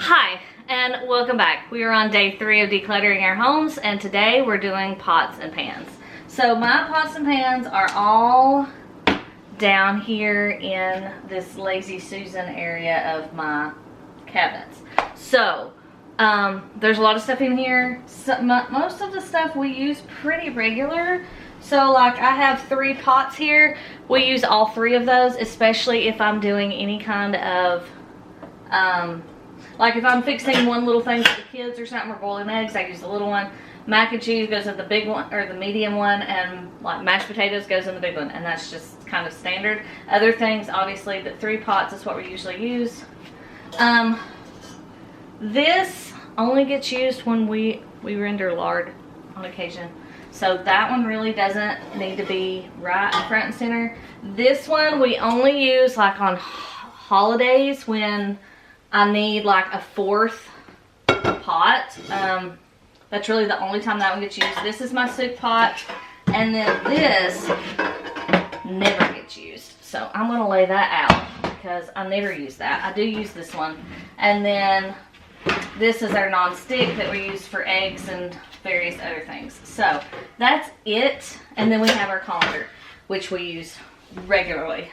Hi, and welcome back. We are on day 3 of decluttering our homes, and today we're doing pots and pans. So my pots and pans are all down here in this Lazy Susan area of my cabinets. So there's a lot of stuff in here. Most of the stuff we use pretty regular. So like I have 3 pots here. We use all 3 of those, especially if I'm doing any kind of like if I'm fixing one little thing for the kids or something, or boiling eggs, I use the little one. Mac and cheese goes in the big one, or the medium one, and like mashed potatoes goes in the big one, and that's just kind of standard. Other things, obviously, the 3 pots is what we usually use. This only gets used when we render lard on occasion. So that one really doesn't need to be right in front and center. This one we only use like on holidays when I need like a 4th pot. That's really the only time that one gets used. This is my soup pot, and then this never gets used. So I'm gonna lay that out because I never use that. I do use this one. And then this is our non-stick that we use for eggs and various other things. So that's it. And then we have our colander, which we use regularly.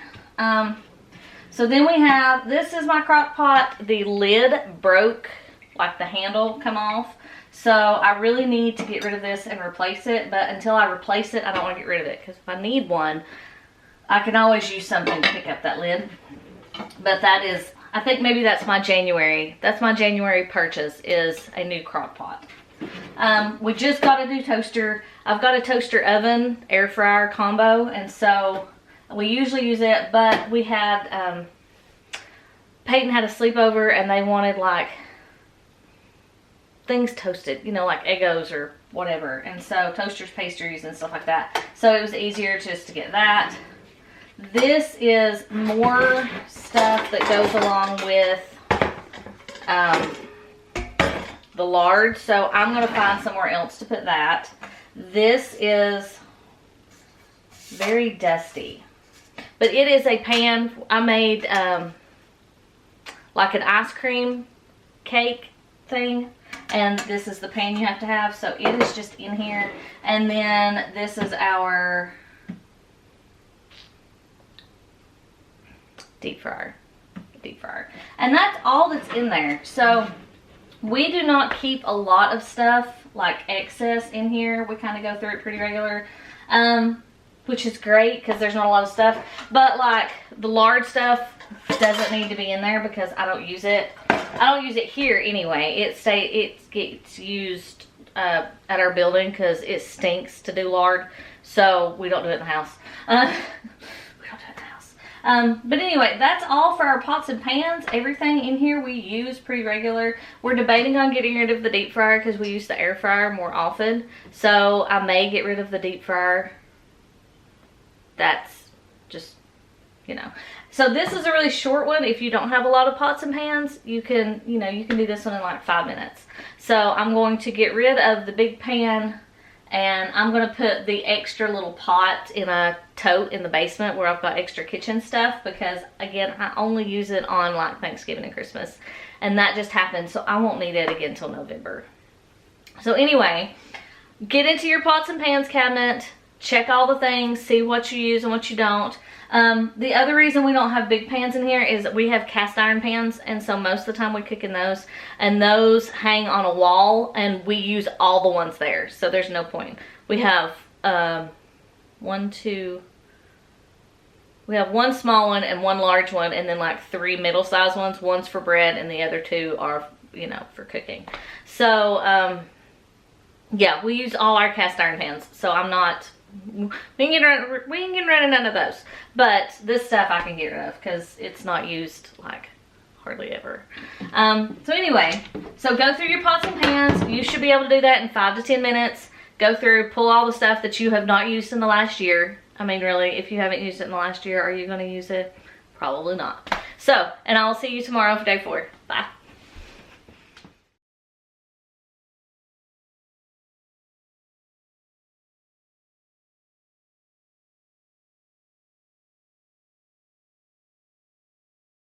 So then we have, this is my crock pot. The lid broke, like the handle come off. So I really need to get rid of this and replace it. But until I replace it, I don't want to get rid of it. Because if I need one, I can always use something to pick up that lid. But that is, I think maybe that's my January purchase, is a new crock pot. We just got a new toaster. I've got a toaster oven, air fryer combo. And so we usually use it, but we had, Peyton had a sleepover and they wanted like things toasted, you know, like Eggos or whatever. And so toasters, pastries and stuff like that. So it was easier just to get that. This is more stuff that goes along with the lard. So I'm going to find somewhere else to put that. This is very dusty. But it is a pan. I made like an ice cream cake thing. And this is the pan you have to have. So it is just in here. And then this is our deep fryer. And that's all that's in there. So we do not keep a lot of stuff like excess in here. We kind of go through it pretty regular. Which is great because there's not a lot of stuff. But like the lard stuff doesn't need to be in there because I don't use it. I don't use it here anyway. It gets used at our building because it stinks to do lard. So we don't do it in the house. But anyway, that's all for our pots and pans. Everything in here we use pretty regular. We're debating on getting rid of the deep fryer because we use the air fryer more often. So I may get rid of the deep fryer. That's just, you know. So this is a really short one. If you don't have a lot of pots and pans, you can do this one in like 5 minutes. So I'm going to get rid of the big pan, and I'm going to put the extra little pot in a tote in the basement where I've got extra kitchen stuff, because again, I only use it on like Thanksgiving and Christmas, and that just happened, so I won't need it again until November. So anyway, get into your pots and pans cabinet. Check all the things, see what you use and what you don't. The other reason we don't have big pans in here is that we have cast iron pans, and so most of the time we cook in those, and those hang on a wall, and we use all the ones there, so there's no point. We have one small one and 1 large one, and then like 3 middle-sized ones. One's for bread and the other 2 are, you know, for cooking. So yeah, we use all our cast iron pans, so I'm not, we can get rid of none of those. But this stuff I can get rid of because it's not used like hardly ever. So anyway, so go through your pots and pans. You should be able to do that in 5 to 10 minutes. Go through, pull all the stuff that you have not used in the last year. I mean, really, if you haven't used it in the last year, are you going to use it? Probably not. So, and I'll see you tomorrow for day 4. Bye.